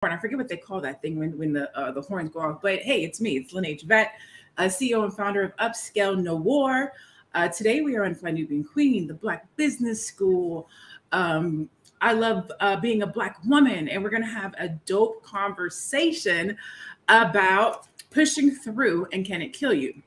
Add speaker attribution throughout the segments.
Speaker 1: I forget what they call that thing when the horns go off. But hey, it's me. It's Lene Vet, CEO and founder of Upscale No War. Today we are on Fly Nubian Queen, the Black Business School. I love being a Black woman, and we're going to have a dope conversation about pushing through and can it kill you.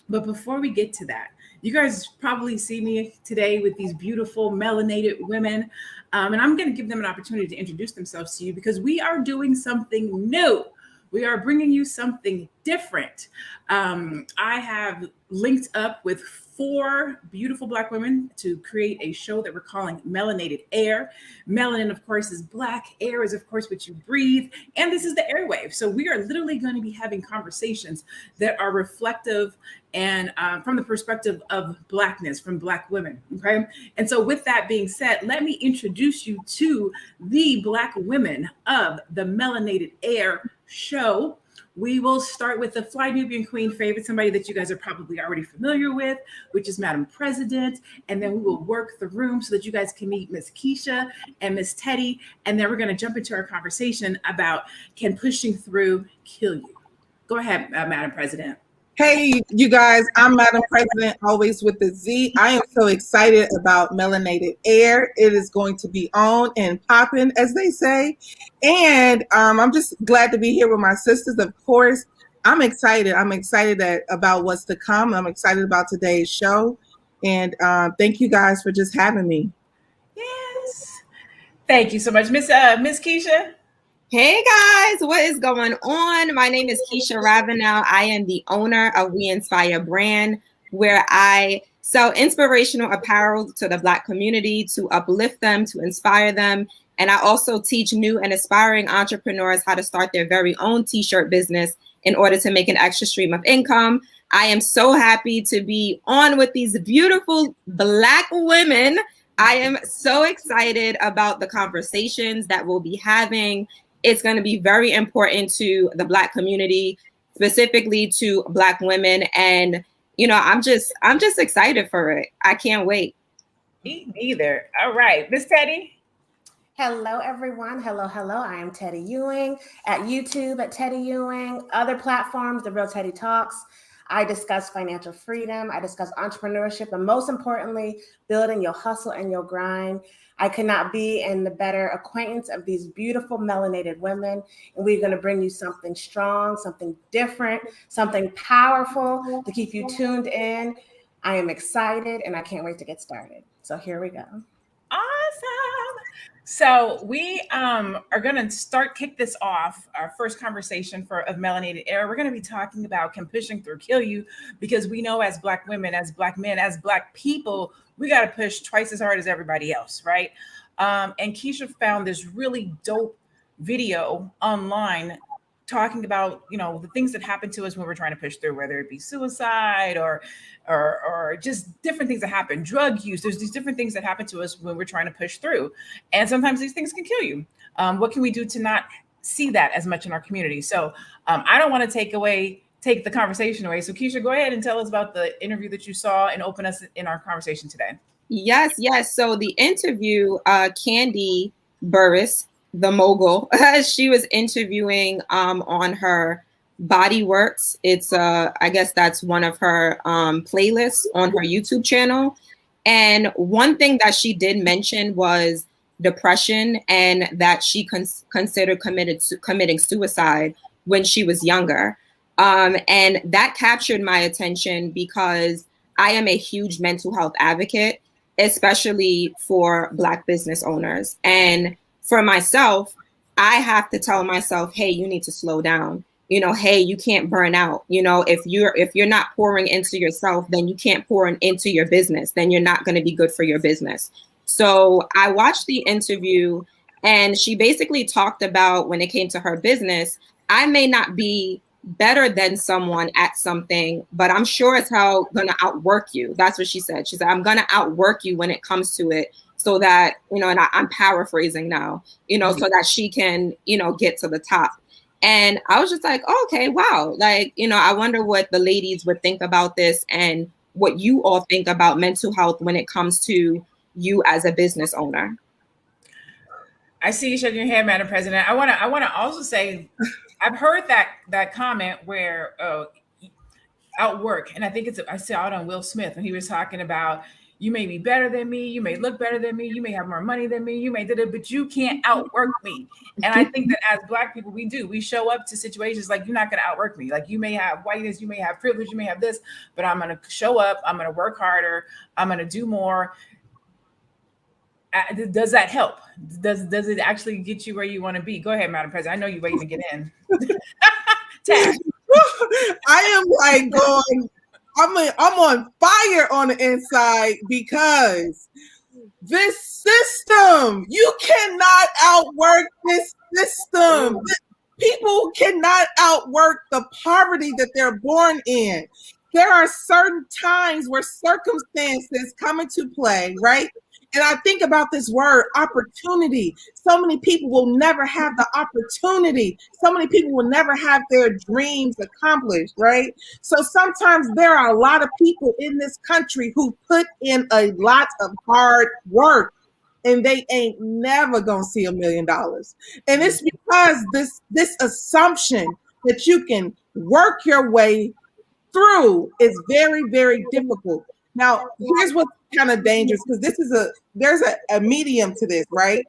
Speaker 1: But before we get to that, you guys probably see me today with these beautiful melanated women. And I'm going to give them an opportunity to introduce themselves to you because we are doing something new. We are bringing you something different. I have linked up with 4 beautiful Black women to create a show that we're calling Melanated Air. Melanin, of course, is Black. Air is, of course, what you breathe. And this is the airwave. So we are literally going to be having conversations that are reflective and from the perspective of Blackness, from Black women, okay? And so with that being said, let me introduce you to the Black women of the Melanated Air show. We will start with the Fly Nubian Queen favorite, somebody that you guys are probably already familiar with, which is Madam President. And then we will work the room so that you guys can meet Miss Keisha and Miss Teddy. And then we're going to jump into our conversation about can pushing through kill you? Go ahead, Madam President.
Speaker 2: Hey, you guys, I'm Madam President, always with the Z. I am so excited about Melanated Air. It is going to be on and popping, as they say. And I'm just glad to be here with my sisters, of course. I'm excited. I'm excited about what's to come. I'm excited about today's show. And thank you guys for just having me.
Speaker 1: Yes. Thank you so much. Miss Keisha.
Speaker 3: Hey guys, what is going on? My name is Keisha Ravenel. I am the owner of We Inspire brand, where I sell inspirational apparel to the Black community to uplift them, to inspire them. And I also teach new and aspiring entrepreneurs how to start their very own t-shirt business in order to make an extra stream of income. I am so happy to be on with these beautiful Black women. I am so excited about the conversations that we'll be having. It's going to be very important to the Black community, specifically to Black women. And, you know, I'm just excited for it. I can't wait.
Speaker 1: Me neither. All right. Miss Teddy.
Speaker 4: Hello, everyone. Hello. I am Teddy Ewing at YouTube at Teddy Ewing, other platforms, The Real Teddy Talks. I discuss financial freedom. I discuss entrepreneurship, and most importantly, building your hustle and your grind. I could not be in the better acquaintance of these beautiful melanated women. And we're going to bring you something strong, something different, something powerful to keep you tuned in. I am excited and I can't wait to get started. So here we go.
Speaker 1: Awesome. So we are going to kick this off, our first conversation of Melanated Air. We're going to be talking about can pushing through kill you, because we know as Black women, as Black men, as Black people, we got to push twice as hard as everybody else, right? And Keisha found this really dope video online talking about, you know, the things that happen to us when we're trying to push through, whether it be suicide or just different things that happen, drug use. There's these different things that happen to us when we're trying to push through. And sometimes these things can kill you. What can we do to not see that as much in our community? So I don't want to take the conversation away. So Keisha, go ahead and tell us about the interview that you saw and open us in our conversation today.
Speaker 3: Yes. So the interview, Candy Burris, the mogul, she was interviewing on her Body Works. It's I guess that's one of her playlists on her YouTube channel. And one thing that she did mention was depression, and that she considered committing suicide when she was younger. And that captured my attention because I am a huge mental health advocate, especially for Black business owners. And for myself, I have to tell myself, hey, you need to slow down. You know, hey, you can't burn out. You know, if you're not pouring into yourself, then you can't pour into your business. Then you're not going to be good for your business. So I watched the interview, and she basically talked about when it came to her business, I may not be better than someone at something, but I'm sure as hell going to outwork you. That's what she said. She said, I'm going to outwork you when it comes to it. So that, you know, and I'm paraphrasing now, you know, so that she can, you know, get to the top. And I was just like, oh, okay, wow. Like, you know, I wonder what the ladies would think about this and what you all think about mental health when it comes to you as a business owner.
Speaker 1: I see you shaking your head, Madam President. I want to also say, I've heard that comment where outwork, and I think I saw it on Will Smith when he was talking about, you may be better than me, you may look better than me, you may have more money than me, you may do it, but you can't outwork me. And I think that as Black people, we show up to situations like, you're not going to outwork me. Like, you may have whiteness, you may have privilege, you may have this, but I'm going to show up, I'm going to work harder, I'm going to do more. Does that help? Does it actually get you where you want to be? Go ahead, Madam President. I know you're waiting to get in. Tag.
Speaker 2: I am like going, I'm on fire on the inside because this system, you cannot outwork this system. People cannot outwork the poverty that they're born in. There are certain times where circumstances come into play, right? And I think about this word, opportunity. So many people will never have the opportunity. So many people will never have their dreams accomplished, right? So sometimes there are a lot of people in this country who put in a lot of hard work and they ain't never gonna see $1 million. And it's because this assumption that you can work your way through is very, very difficult. Now, here's what's kind of dangerous, because there's a medium to this, right?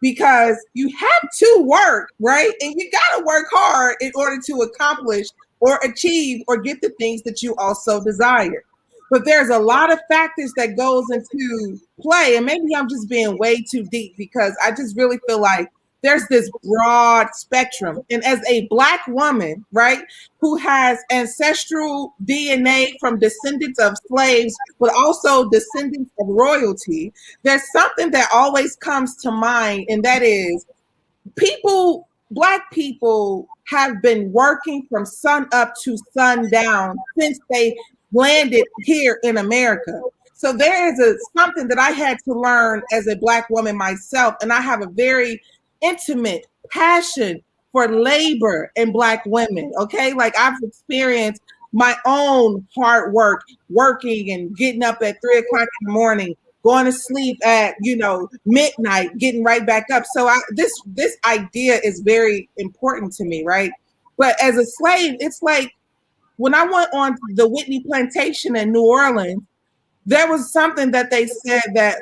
Speaker 2: Because you have to work, right? And you got to work hard in order to accomplish or achieve or get the things that you also desire. But there's a lot of factors that goes into play. And maybe I'm just being way too deep, because I just really feel like there's this broad spectrum. And as a Black woman, right, who has ancestral DNA from descendants of slaves, but also descendants of royalty, there's something that always comes to mind. And that is, Black people have been working from sun up to sundown since they landed here in America. So there is something that I had to learn as a Black woman myself. And I have a very intimate passion for labor and Black women. Okay. Like, I've experienced my own hard work, working and getting up at 3 o'clock in the morning, going to sleep at, midnight, getting right back up. So this idea is very important to me. Right. But as a slave, it's like when I went on the Whitney Plantation in New Orleans, there was something that they said that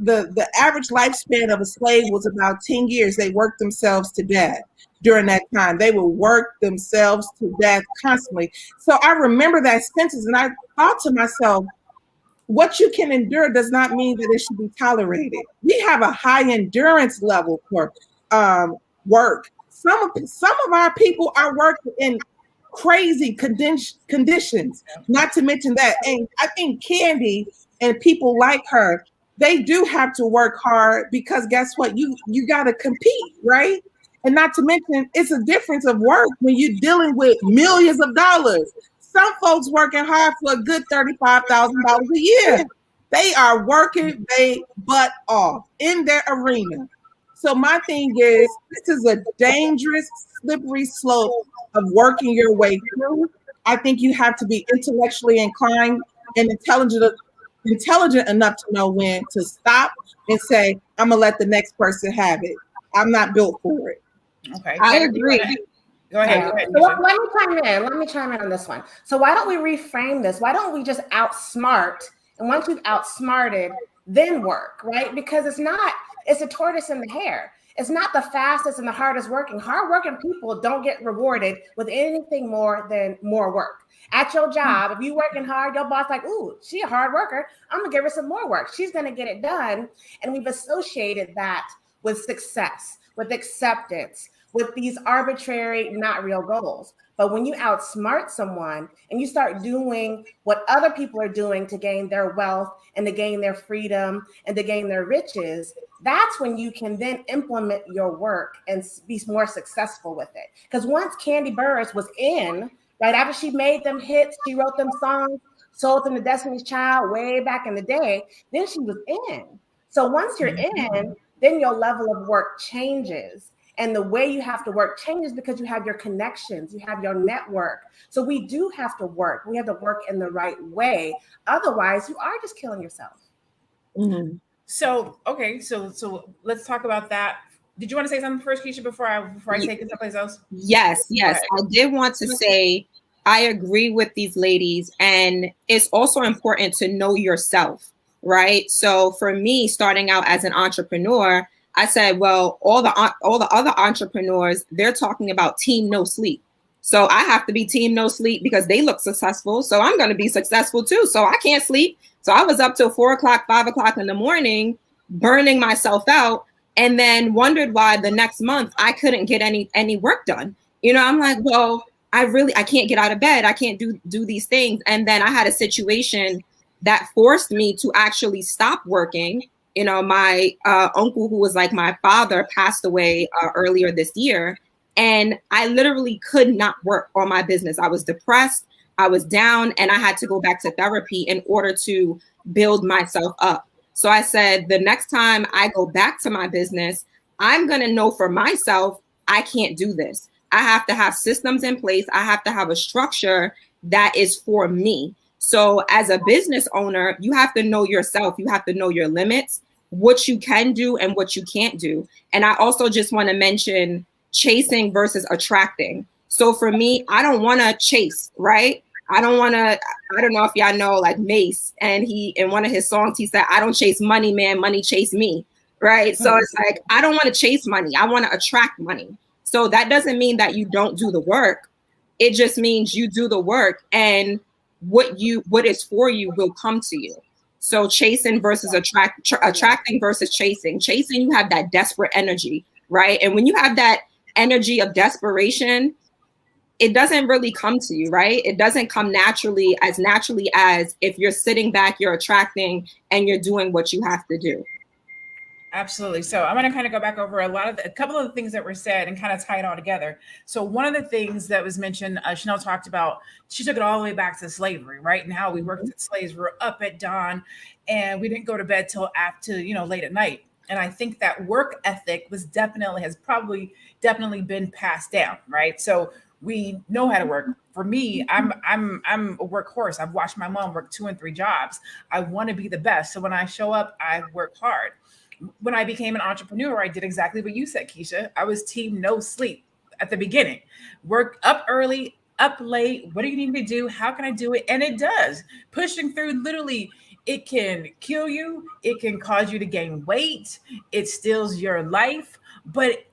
Speaker 2: the average lifespan of a slave was about 10 years. They worked themselves to death during that time. They would work themselves to death constantly. So I remember that sentence, and I thought to myself, what you can endure does not mean that it should be tolerated. We have a high endurance level for work. Some of our people are working in crazy conditions, not to mention that. And I think Candy and people like her, they do have to work hard, because guess what? You got to compete, right? And not to mention, it's a difference of work when you're dealing with millions of dollars. Some folks working hard for a good $35,000 a year. They are working their butt off in their arena. So my thing is, this is a dangerous, slippery slope of working your way through. I think you have to be intellectually inclined and intelligent enough to know when to stop and say, I'm gonna let the next person have it. I'm not built for it.
Speaker 1: Okay.
Speaker 3: I agree.
Speaker 1: Go ahead.
Speaker 4: So let me chime in. Let me chime in on this one. So why don't we reframe this? Why don't we just outsmart? And once we've outsmarted, then work, right? Because it's a tortoise in the hare. It's not the fastest and the hardest working. Hardworking people don't get rewarded with anything more than more work. At your job, if you working hard, your boss like, ooh, she a hard worker. I'm gonna give her some more work. She's gonna get it done. And we've associated that with success, with acceptance, with these arbitrary, not real goals. But when you outsmart someone and you start doing what other people are doing to gain their wealth and to gain their freedom and to gain their riches, that's when you can then implement your work and be more successful with it. Because once Kandi Burruss was in, right after she made them hits, she wrote them songs, sold them to Destiny's Child way back in the day, then she was in. So once you're in, then your level of work changes. And the way you have to work changes because you have your connections, you have your network. So we do have to work. We have to work in the right way. Otherwise, you are just killing yourself.
Speaker 1: Mm-hmm. So, okay. So let's talk about that did you want to say something first, Keisha, before I take it someplace else?
Speaker 3: Yes. I did want to say I agree with these ladies, and it's also important to know yourself, right? So for me, starting out as an entrepreneur, I said, well, all the other entrepreneurs, they're talking about team no sleep. So I have to be team no sleep because they look successful. So I'm going to be successful too. So I can't sleep. So I was up till 4 o'clock, 5 o'clock in the morning, burning myself out, and then wondered why the next month I couldn't get any work done. I'm like, well, I can't get out of bed. I can't do these things. And then I had a situation that forced me to actually stop working. My uncle, who was like my father, passed away earlier this year. And I literally could not work on my business. I was depressed, I was down, and I had to go back to therapy in order to build myself up. So I said, the next time I go back to my business, I'm going to know for myself, I can't do this. I have to have systems in place. I have to have a structure that is for me. So as a business owner, you have to know yourself. You have to know your limits, what you can do and what you can't do. And I also just want to mention chasing versus attracting. So for me, I don't want to chase, right? I don't know if y'all know like Mace, and he, in one of his songs, he said, I don't chase money, man, money chase me, right? So it's like, I don't want to chase money. I want to attract money. So that doesn't mean that you don't do the work. It just means you do the work, and what is for you will come to you. So chasing versus attracting versus chasing. Chasing, you have that desperate energy, right? And when you have that energy of desperation, it doesn't really come to you, right? It doesn't come naturally as if you're sitting back, you're attracting, and you're doing what you have to do.
Speaker 1: Absolutely. So I'm going to kind of go back over a couple of the things that were said and kind of tie it all together. So one of the things that was mentioned, Chanel talked about, she took it all the way back to slavery, right? And how we worked as slaves. We were up at dawn and we didn't go to bed till after, late at night. And I think that work ethic has probably been passed down, right? So we know how to work. For me, I'm a workhorse. I've watched my mom work 2 and 3 jobs. I want to be the best. So when I show up, I work hard. When I became an entrepreneur, I did exactly what you said, Keisha. I was team no sleep at the beginning. Work up early, up late. What do you need me to do? How can I do it? And it does. Pushing through, literally, it can kill you. It can cause you to gain weight. It steals your life. But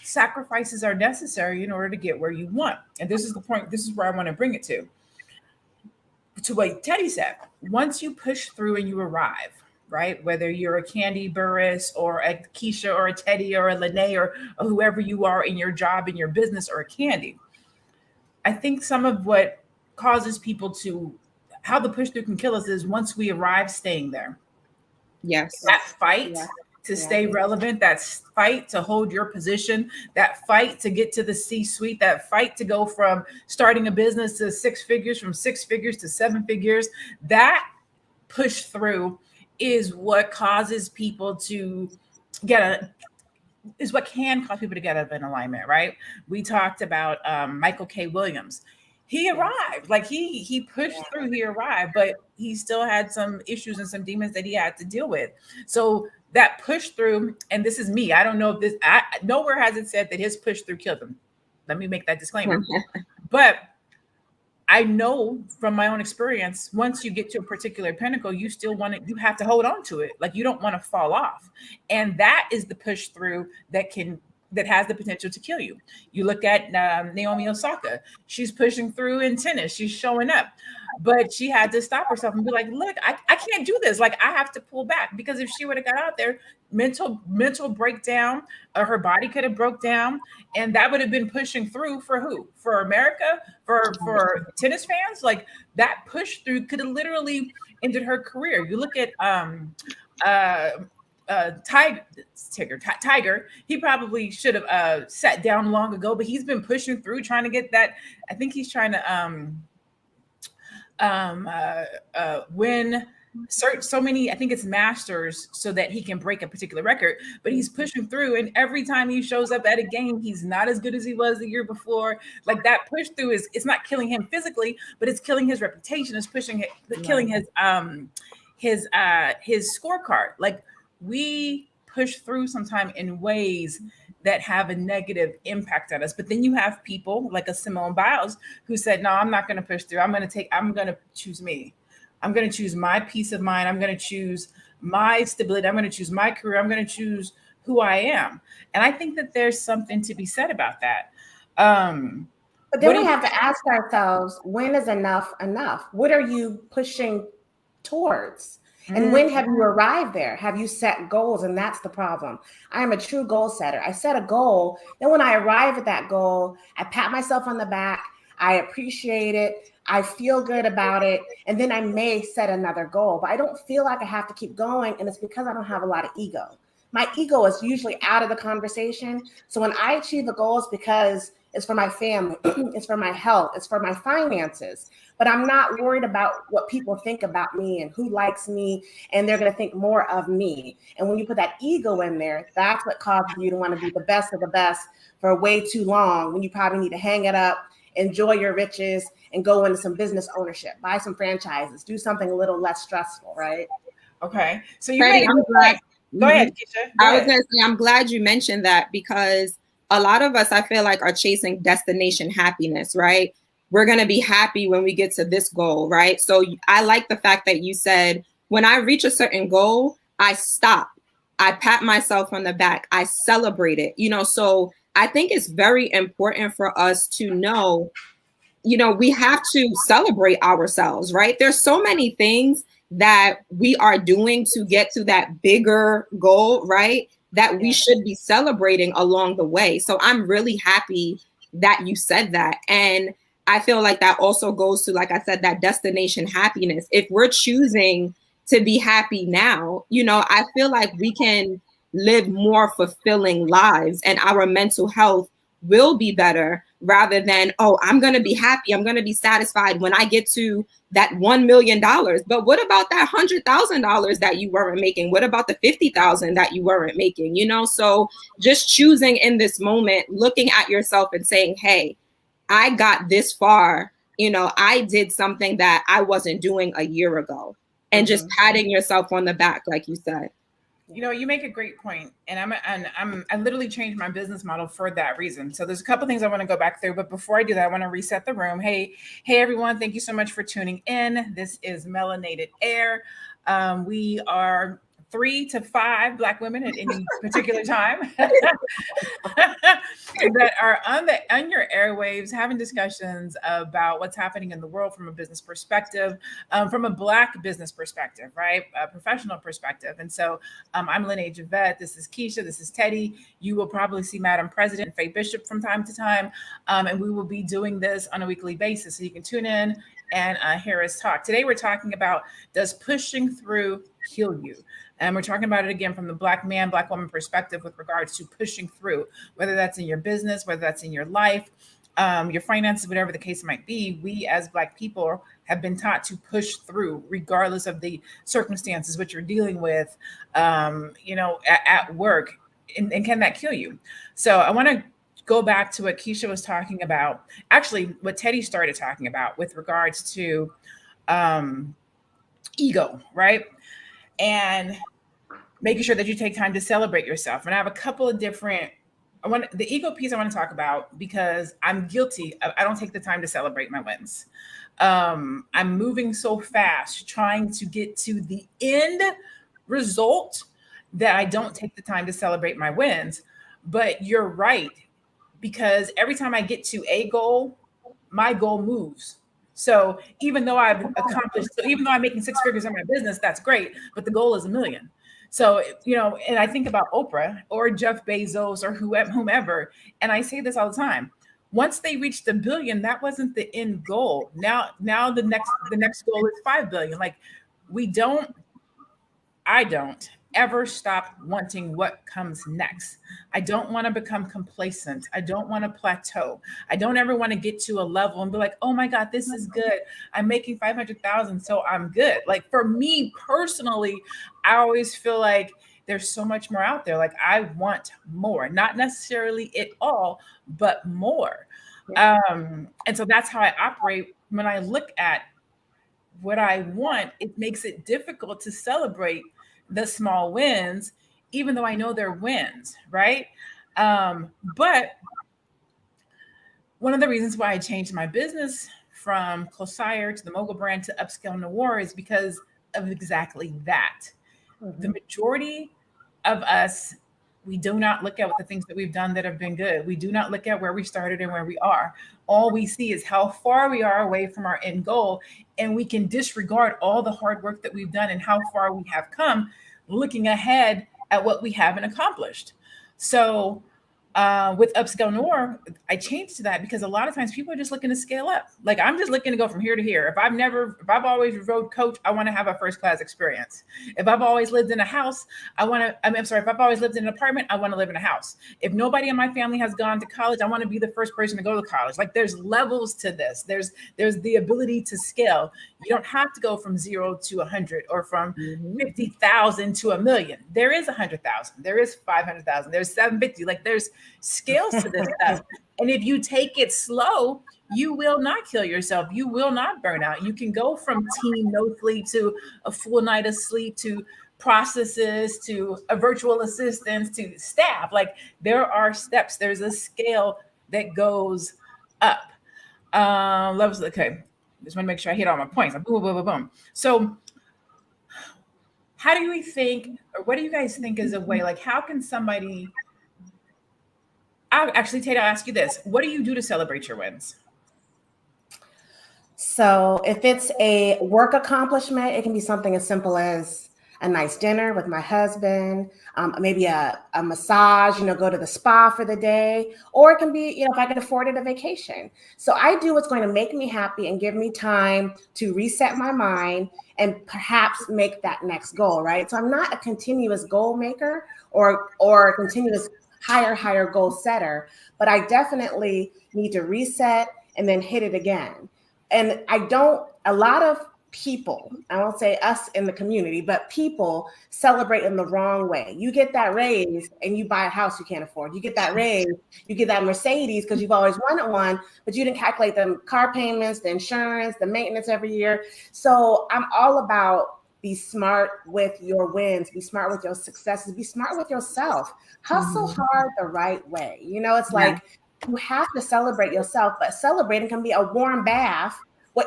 Speaker 1: sacrifices are necessary in order to get where you want. And this is the point. This is where I want to bring it to what Teddy said. Once you push through and you arrive, right? Whether you're a Candy Burris or a Keisha or a Teddy or a Lene or whoever you are in your job, in your business, or a Candy. I think some of what causes people how the push through can kill us is once we arrive, staying there.
Speaker 3: Yes.
Speaker 1: That fight to stay relevant, that fight to hold your position, that fight to get to the C-suite, that fight to go from starting a business to 6 figures, from 6 figures to 7 figures, that push through is what causes people to is what can cause people to get out of an alignment, right? We talked about Michael K. Williams. He arrived, like he pushed through, he arrived, but he still had some issues and some demons that he had to deal with. So that push through, and this is me, I don't know if nowhere has it said that his push through killed him. Let me make that disclaimer. But I know from my own experience, once you get to a particular pinnacle, you have to hold on to it. Like you don't want to fall off. And that is the push through that has the potential to kill you. You look at Naomi Osaka. She's pushing through in tennis. She's showing up. But she had to stop herself and be like, look, I can't do this. Like I have to pull back, because if she would have got out there, mental breakdown, her body could have broke down. And that would have been pushing through for who? For America? For tennis fans? Like that push through could have literally ended her career. You look at Tiger, he probably should have sat down long ago, but he's been pushing through, trying to get that. I think he's trying to win so many, I think it's masters, so that he can break a particular record, but he's pushing through. And every time he shows up at a game, he's not as good as he was the year before. Like that push through it's not killing him physically, but it's killing his reputation. It's killing his scorecard. Like we push through sometime in ways that have a negative impact on us. But then you have people like a Simone Biles who said, no, I'm not going to push through. I'm going to choose me. I'm going to choose my peace of mind. I'm going to choose my stability. I'm going to choose my career. I'm going to choose who I am. And I think that there's something to be said about that.
Speaker 4: But then we have to ask ourselves, when is enough enough? What are you pushing towards? And when have you arrived there? Have you set goals? And that's the problem. I am a true goal setter. I set a goal. Then when I arrive at that goal, I pat myself on the back. I appreciate it. I feel good about it. And then I may set another goal, but I don't feel like I have to keep going. And it's because I don't have a lot of ego. My ego is usually out of the conversation. So when I achieve a goal, it's because it's for my family, it's for my health, it's for my finances. But I'm not worried about what people think about me and who likes me, and they're going to think more of me. And when you put that ego in there, that's what causes you to want to be the best of the best for way too long, when you probably need to hang it up, enjoy your riches, and go into some business ownership, buy some franchises, do something a little less stressful, right?
Speaker 1: Okay. So you
Speaker 3: Freddie,
Speaker 1: made a good point. Go ahead, Keisha.
Speaker 3: I was going to say, I'm glad you mentioned that, because a lot of us, I feel like, are chasing destination happiness, right? We're going to be happy when we get to this goal, right? So I like the fact that you said, when I reach a certain goal, I stop. I pat myself on the back. I celebrate it, so I think it's very important for us to know, we have to celebrate ourselves, right? There's so many things that we are doing to get to that bigger goal, right? That we should be celebrating along the way. So I'm really happy that you said that. And I feel like that also goes to, like I said, that destination happiness. If we're choosing to be happy now, I feel like we can live more fulfilling lives, and our mental health will be better, rather than, oh, I'm going to be happy, I'm going to be satisfied when I get to that $1 million. But what about that $100,000 that you weren't making? What about the $50,000 that you weren't making? So just choosing in this moment, looking at yourself and saying, hey, I got this far. I did something that I wasn't doing a year ago, and just patting yourself on the back, like you said.
Speaker 1: You make a great point, and I literally changed my business model for that reason. So there's a couple things I want to go back through, but before I do that, I want to reset the room. Hey everyone, thank you so much for tuning in. This is Melanated Air. We are 3 to 5 Black women at any particular time that are on your airwaves, having discussions about what's happening in the world from a business perspective, from a Black business perspective, right? A professional perspective. And so I'm Lene Javette. This is Keisha. This is Teddy. You will probably see Madam President Faye Bishop from time to time. And we will be doing this on a weekly basis. So you can tune in and hear us talk. Today, we're talking about, does pushing through heal you? And we're talking about it again from the Black man, Black woman perspective with regards to pushing through, whether that's in your business, whether that's in your life, your finances, whatever the case might be. We as Black people have been taught to push through regardless of the circumstances which you're dealing with, at work. And can that kill you? So I want to go back to what Keisha was talking about, actually what Teddy started talking about with regards to ego, right? And making sure that you take time to celebrate yourself. And I have a couple of different, the ego piece I want to talk about, because I'm guilty. I don't take the time to celebrate my wins. I'm moving so fast, trying to get to the end result, that I don't take the time to celebrate my wins. But you're right, because every time I get to a goal, my goal moves. So even though I've accomplished, so even though I'm making 6 figures in my business, that's great, but the goal is $1 million. So, and I think about Oprah or Jeff Bezos or whomever, and I say this all the time. Once they reached $1 billion, that wasn't the end goal. Now the next goal is 5 billion. Like, I don't ever stop wanting what comes next. I don't want to become complacent. I don't want to plateau. I don't ever want to get to a level and be like, oh my God, this is good. I'm making 500,000, so I'm good. Like, for me personally, I always feel like there's so much more out there. Like, I want more, not necessarily it all, but more. And so that's how I operate. When I look at what I want, it makes it difficult to celebrate the small wins, even though I know they're wins, right? But one of the reasons why I changed my business from Closire to the Mogul brand to Upscale Noir is because of exactly that. The majority of us, we do not look at what the things that we've done that have been good. We do not look at where we started and where we are. All we see is how far we are away from our end goal. And we can disregard all the hard work that we've done and how far we have come, looking ahead at what we haven't accomplished. So with Upscale Noir, I changed to that because a lot of times people are just looking to scale up. Like, I'm just looking to go from here to here. If I've always rode coach, I want to have a first class experience. If I've always lived in a house, if I've always lived in an apartment, I want to live in a house. If nobody in my family has gone to college, I want to be the first person to go to college. Like, there's levels to this. There's the ability to scale. You don't have to go from 0 to 100 or from 50,000 to 1 million. There is 100,000. There is 500,000. There's 750. Like, there's scales to this stuff. And if you take it slow, you will not kill yourself. You will not burn out. You can go from team no sleep to a full night of sleep to processes to a virtual assistant to staff. Like, there are steps. There's a scale that goes up. Levels. Okay. Just want to make sure I hit all my points. Boom, boom, boom, boom. So how do you think, or what do you guys think is a way, like, how can somebody, Tate, I'll ask you this. What do you do to celebrate your wins?
Speaker 4: So if it's a work accomplishment, it can be something as simple as a nice dinner with my husband, maybe a massage, go to the spa for the day, or it can be, if I can afford it, a vacation. So I do what's going to make me happy and give me time to reset my mind and perhaps make that next goal, right? So I'm not a continuous goal maker or a continuous higher goal setter, but I definitely need to reset and then hit it again. And a lot of people, I won't say us in the community, but people celebrate in the wrong way. You get that raise and you buy a house you can't afford. You get that raise, you get that Mercedes because you've always wanted one, but you didn't calculate the car payments, the insurance, the maintenance every year. So I'm all about be smart with your wins, be smart with your successes, be smart with yourself. Hustle hard the right way. It's like you have to celebrate yourself, but celebrating can be a warm bath.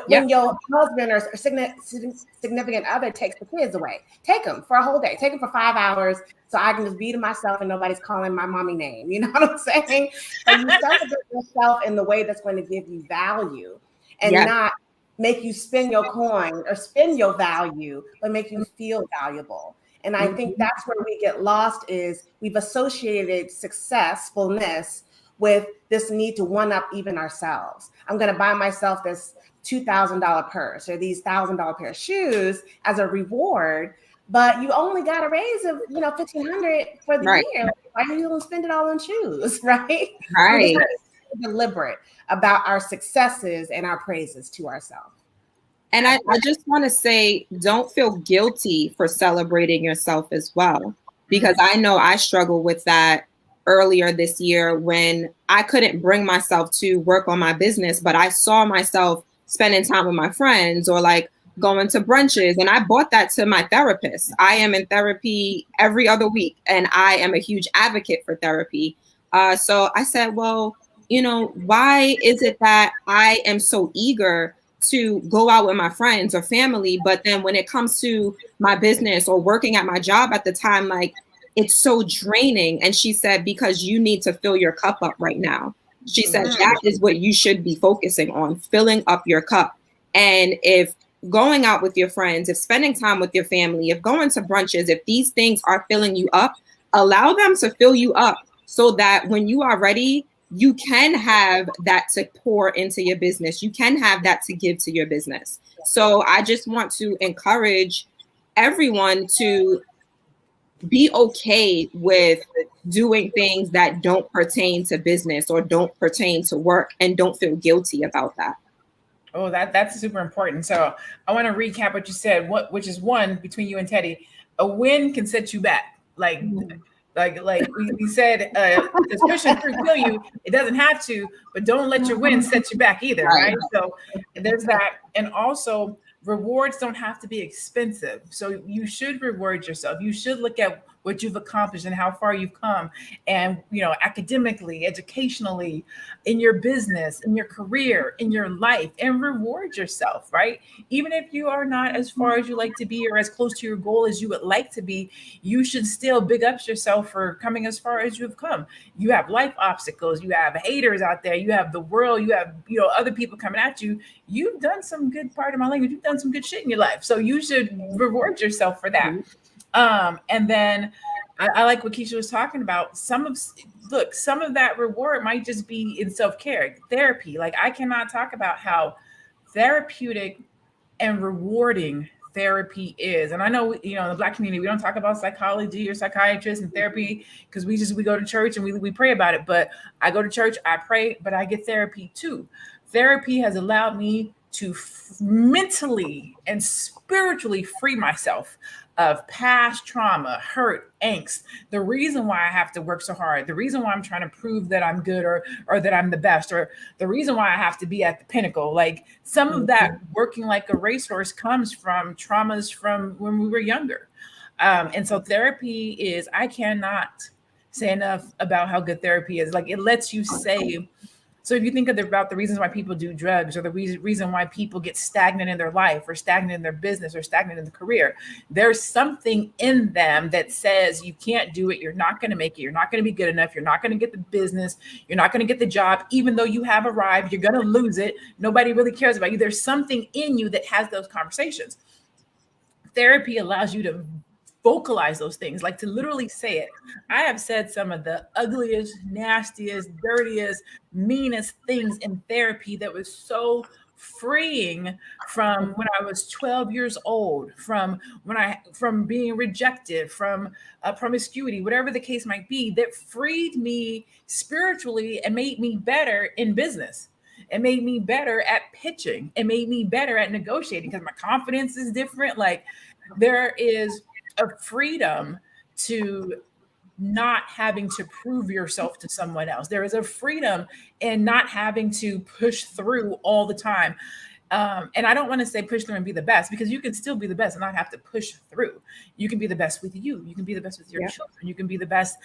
Speaker 4: When your husband or significant other takes the kids away, take them for a whole day, take them for 5 hours so I can just be to myself and nobody's calling my mommy name. You know what I'm saying? So you celebrate yourself in the way that's going to give you value and not make you spend your coin or spend your value, but make you feel valuable. And I think that's where we get lost is we've associated successfulness with this need to one-up even ourselves. I'm going to buy myself this $2,000 purse or these $1,000 pair of shoes as a reward, but you only got a raise of $1,500 for the year. Why are you going to spend it all on shoes, right?
Speaker 3: Right.
Speaker 4: Deliberate about our successes and our praises to ourselves.
Speaker 3: And I just want to say, don't feel guilty for celebrating yourself as well, because I know I struggled with that earlier this year when I couldn't bring myself to work on my business, but I saw myself spending time with my friends or like going to brunches. And I brought that to my therapist. I am in therapy every other week, and I am a huge advocate for therapy. So I said, well, why is it that I am so eager to go out with my friends or family, but then when it comes to my business or working at my job at the time, like, it's so draining? And she said, because you need to fill your cup up right now. She said, that is what you should be focusing on, filling up your cup. And if going out with your friends, if spending time with your family, if going to brunches, if these things are filling you up, allow them to fill you up so that when you are ready, you can have that to pour into your business. You can have that to give to your business. So I just want to encourage everyone to be okay with doing things that don't pertain to business or don't pertain to work, and don't feel guilty about that.
Speaker 1: Oh, that's super important. So I want to recap what you said, which is one, between you and Teddy, a win can set you back. Like we said, does pushing through kill you? It doesn't have to, but don't let your win set you back either, right? So there's that. And also, rewards don't have to be expensive. So you should reward yourself. You should look at what you've accomplished and how far you've come, and academically, educationally, in your business, in your career, in your life, and reward yourself, right? Even if you are not as far as you like to be or as close to your goal as you would like to be, you should still big up yourself for coming as far as you've come. You have life obstacles, you have haters out there, you have the world, you have other people coming at you. You've done some good, part of my language, you've done some good shit in your life, so you should reward yourself for that. And then I like what Keisha was talking about. Some of that reward might just be in self-care, therapy. Like, I cannot talk about how therapeutic and rewarding therapy is. And I know, in the Black community, we don't talk about psychology or psychiatrists and therapy because we go to church and we pray about it. But I go to church, I pray, but I get therapy too. Therapy has allowed me to mentally and spiritually free myself of past trauma, hurt, angst. The reason why I have to work so hard, the reason why I'm trying to prove that I'm good or that I'm the best, or the reason why I have to be at the pinnacle. Like, some of that working like a racehorse comes from traumas from when we were younger. And so therapy is, I cannot say enough about how good therapy is. Like, it lets you say, so if you think about the reasons why people do drugs, or the reason why people get stagnant in their life, or stagnant in their business, or stagnant in the career, there's something in them that says you can't do it, you're not going to make it, you're not going to be good enough, you're not going to get the business, you're not going to get the job, even though you have arrived, you're going to lose it, nobody really cares about you. There's something in you that has those conversations. Therapy allows you to vocalize those things, like to literally say it. I have said some of the ugliest, nastiest, dirtiest, meanest things in therapy that was so freeing, from when I was 12 years old, from being rejected, from promiscuity, whatever the case might be, that freed me spiritually and made me better in business. It made me better at pitching. It made me better at negotiating because my confidence is different. Like, there is a freedom to not having to prove yourself to someone else. There is a freedom in not having to push through all the time. And I don't want to say push through and be the best, because you can still be the best and not have to push through. You can be the best with you. You can be the best with your children. You can be the best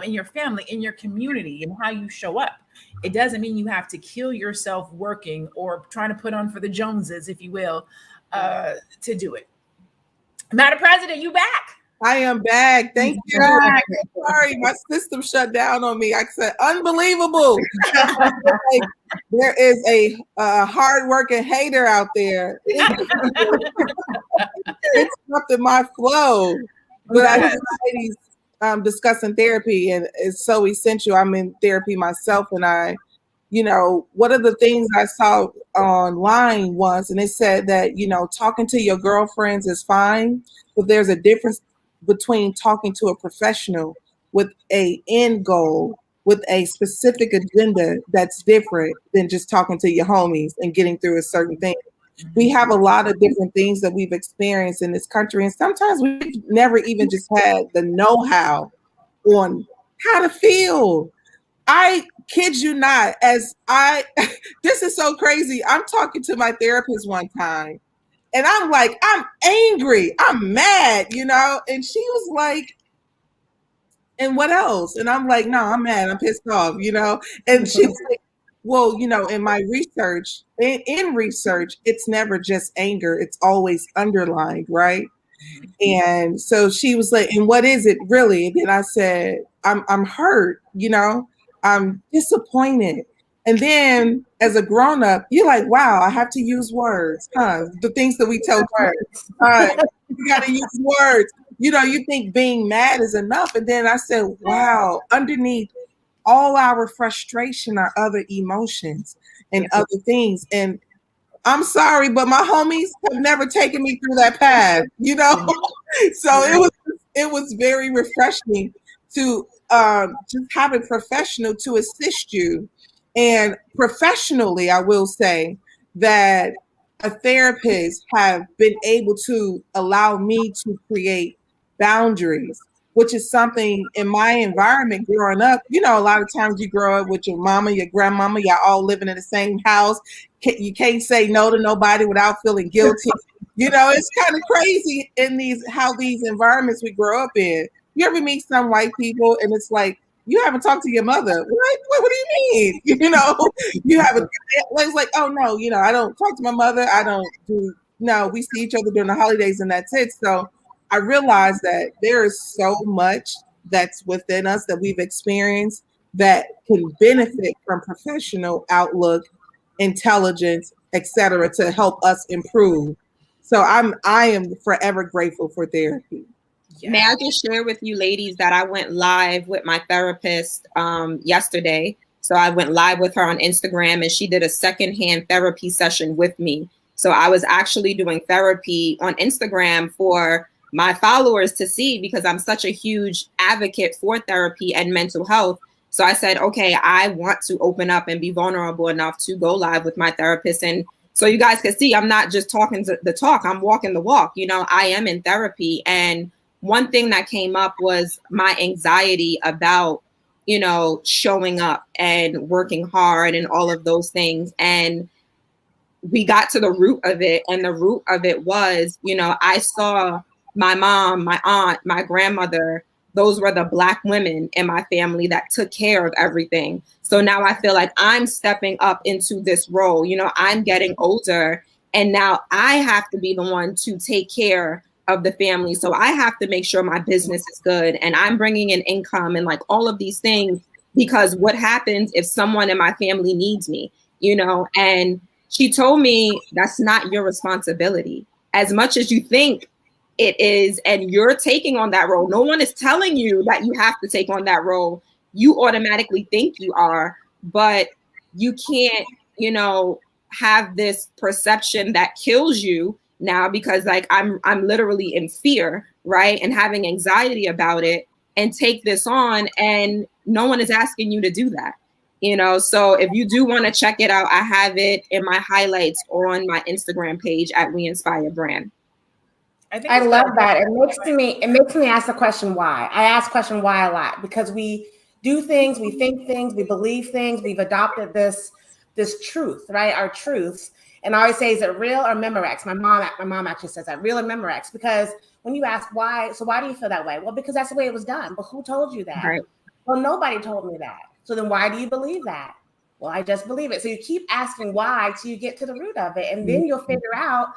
Speaker 1: in your family, in your community, and how you show up. It doesn't mean you have to kill yourself working or trying to put on for the Joneses, if you will, to do it. Madam President, you back?
Speaker 2: I am back. Thank you. Sorry, my system shut down on me. I said, unbelievable. Like, there is a hardworking hater out there. It's interrupted my flow. But I hear ladies discussing therapy, and it's so essential. I'm in therapy myself, and one of the things I saw online once, and it said that, talking to your girlfriends is fine, but there's a difference between talking to a professional with a end goal, with a specific agenda that's different than just talking to your homies and getting through a certain thing. We have a lot of different things that we've experienced in this country, and sometimes we've never even just had the know-how on how to feel. I kid you not, this is so crazy. I'm talking to my therapist one time, and I'm like, I'm angry, I'm mad, and she was like, and what else? And I'm like, no, I'm mad, I'm pissed off, and she's like, well, in my research, in research, it's never just anger, it's always underlined, right? And so she was like, and what is it really? And then I said, I'm hurt, I'm disappointed. And then as a grown-up, you're like, wow, I have to use words, huh? The things that we tell words. You got to use words. You think being mad is enough. And then I said, wow, underneath all our frustration are other emotions and other things. And I'm sorry, but my homies have never taken me through that path, So it was very refreshing to just have a professional to assist you. And professionally, I will say that a therapist have been able to allow me to create boundaries, which is something in my environment growing up. A lot of times you grow up with your mama, your grandmama, y'all all living in the same house. You can't say no to nobody without feeling guilty. It's kind of crazy in how these environments we grow up in. you ever meet some white people and it's like, you haven't talked to your mother. What do you mean? You know, you have it's like, oh no, you know, I don't talk to my mother. I don't do, no, we see each other during the holidays and that's it. So I realized that there is so much that's within us that we've experienced that can benefit from professional outlook, intelligence, etc., to help us improve. So I am forever grateful for therapy.
Speaker 3: Yeah. May I just share with you ladies that I went live with my therapist yesterday. So I went live with her on Instagram and she did a secondhand therapy session with me. So I was actually doing therapy on Instagram for my followers to see because I'm such a huge advocate for therapy and mental health. So I said, okay, I want to open up and be vulnerable enough to go live with my therapist. And so you guys can see, I'm not just talking the talk, I'm walking the walk. You know, I am in therapy. And one thing that came up was my anxiety about, you know, showing up and working hard and all of those things. And we got to the root of it. And the root of it was, you know, I saw my mom, my aunt, my grandmother, those were the Black women in my family that took care of everything. So now I feel like I'm stepping up into this role. You know, I'm getting older and now I have to be the one to take care of the family. So I have to make sure my business is good and I'm bringing in income and like all of these things, because what happens if someone in my family needs me, you know? And she told me that's not your responsibility. As much as you think it is, and you're taking on that role. No one is telling you that you have to take on that role. You automatically think you are, but you can't, you know, have this perception that kills you now because like I'm literally in fear, right? And having anxiety about it and take this on and no one is asking you to do that. You know, so if you do want to check it out, I have it in my highlights on my Instagram page at We Inspire Brand.
Speaker 4: I love that. It makes me ask the question why. I ask the question why a lot because we do things, we think things, we believe things, we've adopted this truth, right? Our truths. And I always say, is it real or Memorex? My mom actually says that, real or Memorex? Because when you ask why, so why do you feel that way? Well, because that's the way it was done. But who told you that?
Speaker 3: Right.
Speaker 4: Well, nobody told me that. So then why do you believe that? Well, I just believe it. So you keep asking why till you get to the root of it. And then you'll figure out,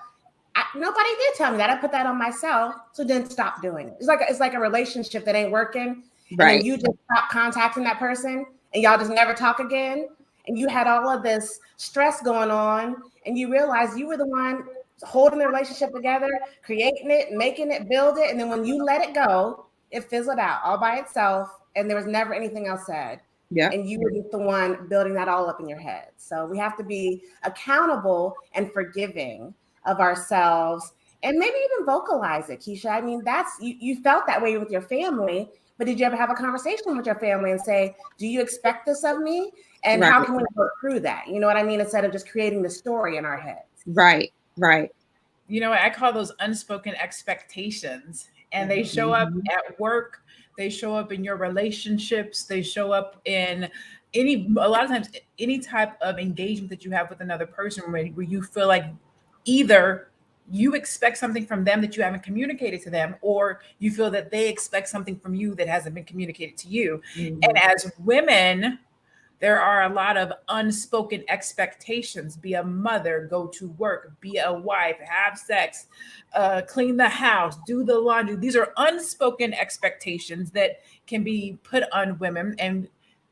Speaker 4: nobody did tell me that. I put that on myself. So then stop doing it. It's like a relationship that ain't working.
Speaker 3: Right.
Speaker 4: And you just stop contacting that person and y'all just never talk again. And you had all of this stress going on and you realize you were the one holding the relationship together, creating it, making it, build it. And then when you let it go, it fizzled out all by itself. And there was never anything else said.
Speaker 3: Yeah.
Speaker 4: And you were the one building that all up in your head. So we have to be accountable and forgiving of ourselves and maybe even vocalize it, Keisha. I mean, that's you felt that way with your family, but did you ever have a conversation with your family and say, do you expect this of me? And
Speaker 3: right.
Speaker 4: How can we work through that? You know what I mean? Instead of just creating the story in our heads.
Speaker 3: Right.
Speaker 1: You know, I call those unspoken expectations, and they show up at work. They show up in your relationships. They show up in a lot of times, any type of engagement that you have with another person where you feel like either you expect something from them that you haven't communicated to them, or you feel that they expect something from you that hasn't been communicated to you. And as women, there are a lot of unspoken expectations. Be a mother, go to work, be a wife, have sex, clean the house, do the laundry. These are unspoken expectations that can be put on women. And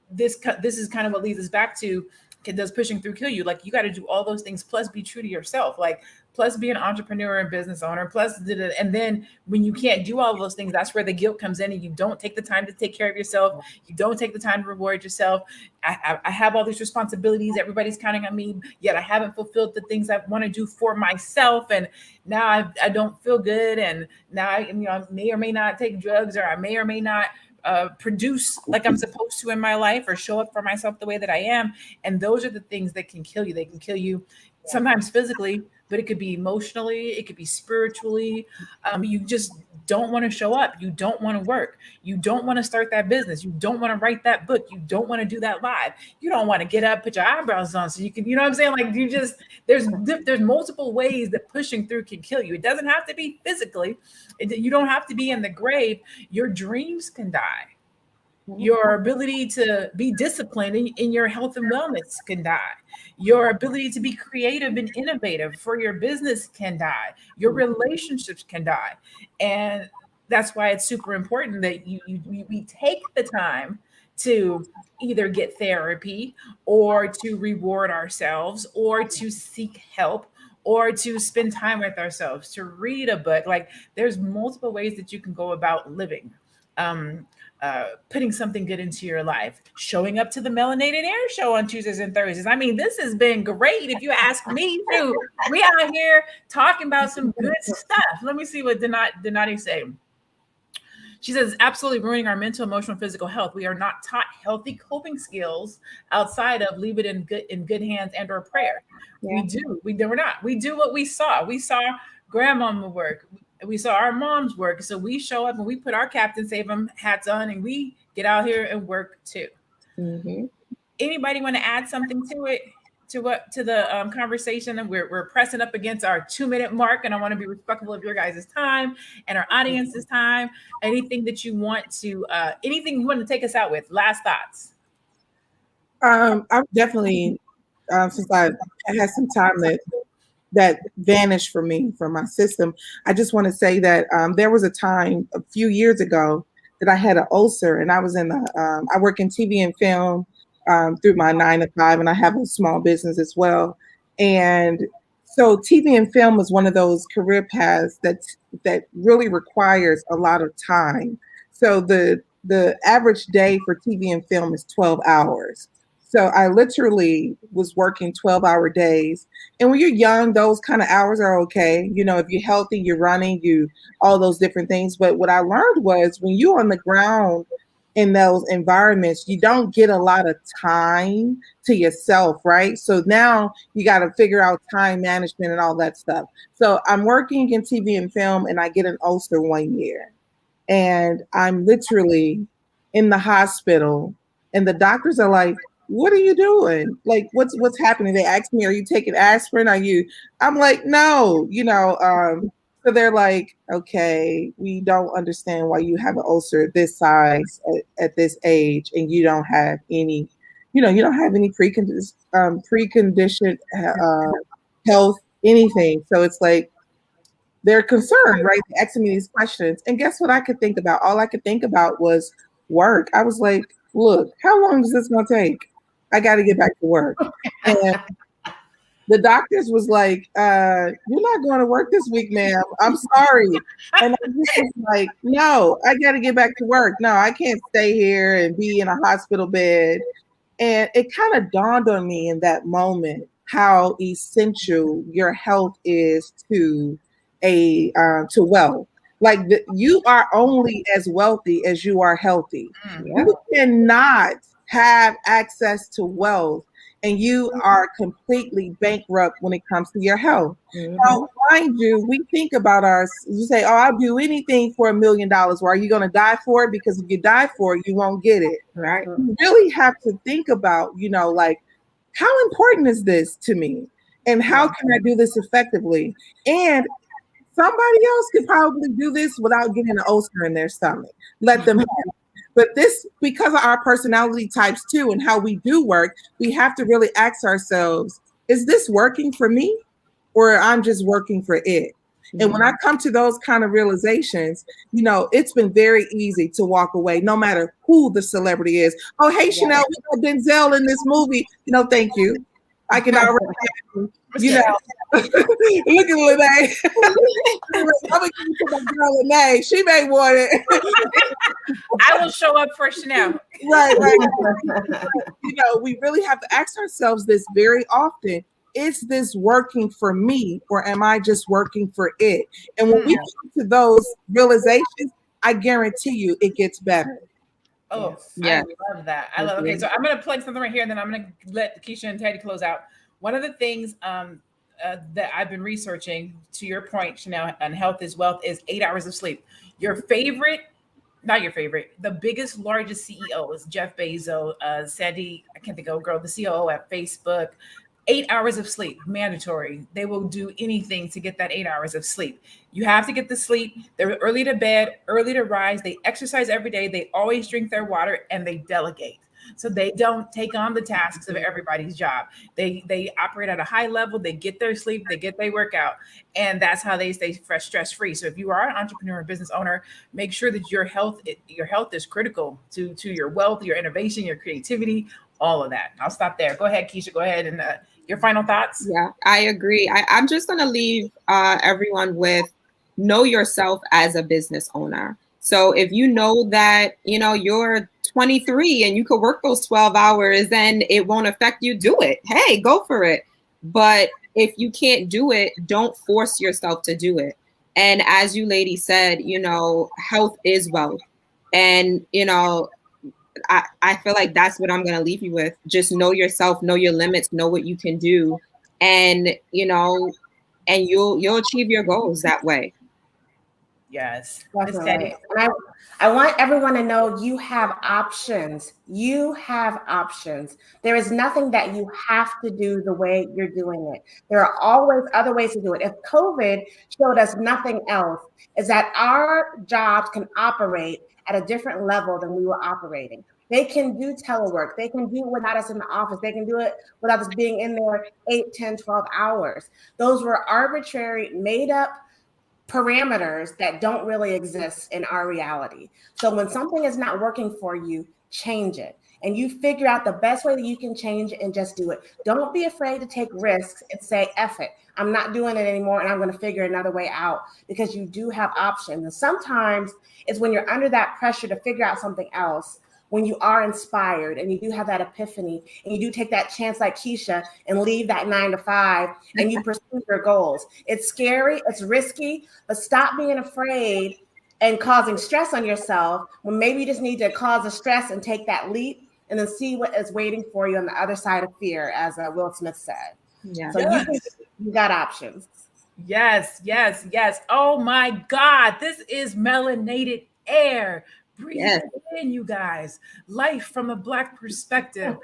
Speaker 1: this is kind of what leads us back to, does pushing through kill you? Like, you got to do all those things, plus be true to yourself. Like, plus be an entrepreneur and business owner, plus, and then when you can't do all of those things, that's where the guilt comes in, and you don't take the time to take care of yourself. You don't take the time to reward yourself. I have all these responsibilities. Everybody's counting on me, yet I haven't fulfilled the things I want to do for myself. And now I don't feel good. And now I may or may not take drugs, or I may or may not produce like I'm supposed to in my life, or show up for myself the way that I am. And those are the things that can kill you. They can kill you sometimes physically, but it could be emotionally, it could be spiritually. You just don't want to show up. You don't want to work. You don't want to start that business. You don't want to write that book. You don't want to do that live. You don't want to get up, put your eyebrows on so you can, you know what I'm saying? Like you just, there's multiple ways that pushing through can kill you. It doesn't have to be physically. You don't have to be in the grave. Your dreams can die. Your ability to be disciplined in your health and wellness can die. Your ability to be creative and innovative for your business can die. Your relationships can die. And that's why it's super important that we take the time to either get therapy or to reward ourselves or to seek help or to spend time with ourselves, to read a book. Like there's multiple ways that you can go about living. Putting something good into your life, showing up to the Melanated Air show on Tuesdays and Thursdays. I mean, this has been great. If you ask me too, we out here talking about some good stuff. Let me see what Donati say. She says, absolutely ruining our mental, emotional, physical health. We are not taught healthy coping skills outside of leave it in good hands and or prayer. Yeah. We're not. We do what we saw. We saw grandmama work. We saw our moms work. So we show up and we put our Captain Save 'em hats on and we get out here and work too. Mm-hmm. Anybody want to add something to it? To the conversation? And we're pressing up against our 2-minute mark, and I want to be respectful of your guys' time and our audience's time. Anything that you want to, anything you want to take us out with? Last thoughts.
Speaker 2: I'm definitely, since I had some time that vanished from me, from my system, I just want to say that there was a time a few years ago that I had an ulcer, and I was in the, I work in TV and film through my 9 to 5, and I have a small business as well. And so TV and film is one of those career paths that really requires a lot of time. So the average day for TV and film is 12 hours. So I literally was working 12-hour days. And when you're young, those kind of hours are okay. You know, if you're healthy, you're running, all those different things. But what I learned was when you're on the ground in those environments, you don't get a lot of time to yourself, right? So now you got to figure out time management and all that stuff. So I'm working in TV and film, and I get an ulcer one year. And I'm literally in the hospital, and the doctors are like, what are you doing? Like, what's happening? They ask me, are you taking aspirin? I'm like, no, so they're like, okay, we don't understand why you have an ulcer this size at this age, and you don't have any, you don't have any preconditioned health, anything. So it's like, they're concerned, right? They're asking me these questions. And guess what I could think about? All I could think about was work. I was like, look, how long is this going to take? I got to get back to work. And the doctors was like, you're not going to work this week, ma'am. I'm sorry. And I just was like, no, I got to get back to work. No, I can't stay here and be in a hospital bed. And it kind of dawned on me in that moment how essential your health is to wealth. Like you are only as wealthy as you are healthy. Yeah. You cannot have access to wealth and you are completely bankrupt when it comes to your health. Mm-hmm. So mind you, we think about you say, oh, I'll do anything for $1 million. Well, are you going to die for it? Because if you die for it, you won't get it. Right. You really have to think about, like, how important is this to me? And how can I do this effectively? And somebody else could probably do this without getting an ulcer in their stomach. Let them have it. But this, because of our personality types too, and how we do work, we have to really ask ourselves, is this working for me or I'm just working for it? Mm-hmm. And when I come to those kind of realizations, it's been very easy to walk away, no matter who the celebrity is. Oh, hey, Chanel, we got Denzel in this movie. Thank you. I can already, look at Lene. I'm gonna give you to my girl Lene. She may want it.
Speaker 1: I will show up for Chanel.
Speaker 2: Right. We really have to ask ourselves this very often. Is this working for me or am I just working for it? And when we come to those realizations, I guarantee you it gets better.
Speaker 1: Oh, yeah. I love that. Okay, so I'm going to plug something right here, and then I'm going to let Keisha and Teddy close out. One of the things that I've been researching, to your point, Chanel, on health is wealth, is 8 hours of sleep. Your favorite, not your favorite, the biggest, largest CEOs, Jeff Bezos, Sandy, I can't think of, girl, the COO at Facebook, 8 hours of sleep, mandatory. They will do anything to get that 8 hours of sleep. You have to get the sleep. They're early to bed, early to rise. They exercise every day. They always drink their water, and they delegate. So they don't take on the tasks of everybody's job. They operate at a high level. They get their sleep. They get their workout, and that's how they stay fresh, stress free. So if you are an entrepreneur or business owner, make sure that your health is critical to your wealth, your innovation, your creativity, all of that. I'll stop there. Go ahead, Keisha. Go ahead and your final thoughts.
Speaker 3: Yeah, I agree. I'm just going to leave everyone with know yourself as a business owner. So if you know that, you're 23 and you could work those 12 hours and it won't affect you, do it. Hey, go for it. But if you can't do it, don't force yourself to do it. And as you ladies said, health is wealth. And, I feel like that's what I'm going to leave you with. Just know yourself, know your limits, know what you can do. And, and you'll achieve your goals that way.
Speaker 1: Yes.
Speaker 4: Definitely. And I want everyone to know you have options. You have options. There is nothing that you have to do the way you're doing it. There are always other ways to do it. If COVID showed us nothing else, is that our jobs can operate at a different level than we were operating. They can do telework. They can do it without us in the office. They can do it without us being in there 8, 10, 12 hours. Those were arbitrary, made up parameters that don't really exist in our reality. So when something is not working for you, change it. And you figure out the best way that you can change it and just do it. Don't be afraid to take risks and say, F it, I'm not doing it anymore and I'm going to figure another way out, because you do have options. And sometimes it's when you're under that pressure to figure out something else, when you are inspired and you do have that epiphany and you do take that chance like Keisha and leave that 9 to 5 and you pursue your goals. It's scary, it's risky, but stop being afraid and causing stress on yourself when maybe you just need to cause a stress and take that leap and then see what is waiting for you on the other side of fear, as Will Smith said.
Speaker 3: Yeah.
Speaker 4: So you got options.
Speaker 1: Yes, yes, yes. Oh my God, this is melanated air. Breathe it in, you guys. Life from a Black perspective.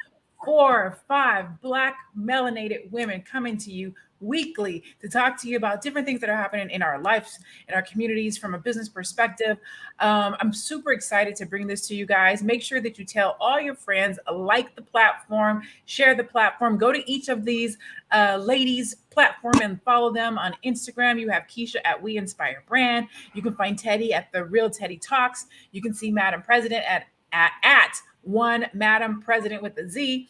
Speaker 1: 4 or 5 Black melanated women coming to you weekly to talk to you about different things that are happening in our lives, in our communities from a business perspective. I'm super excited to bring this to you guys. Make sure that you tell all your friends, like the platform, share the platform, go to each of these ladies' platform and follow them on Instagram. You have Keisha at We Inspire Brand. You can find Teddy at The Real Teddy Talks. You can see Madam President at One Madam President with a Z.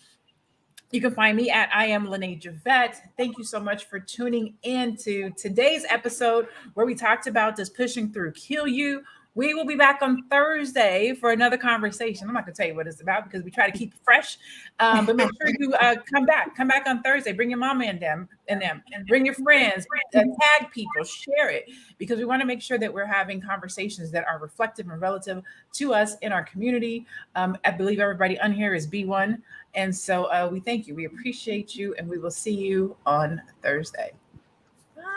Speaker 1: You can find me at I am Lene Javette. Thank you so much for tuning in to today's episode where we talked about does pushing through kill you? We will be back on Thursday for another conversation. I'm not going to tell you what it's about because we try to keep it fresh. But make sure you come back on Thursday. Bring your mama and them, and bring your friends, tag people, share it, because we want to make sure that we're having conversations that are reflective and relative to us in our community. I believe everybody on here is B1. And so we thank you. We appreciate you. And we will see you on Thursday.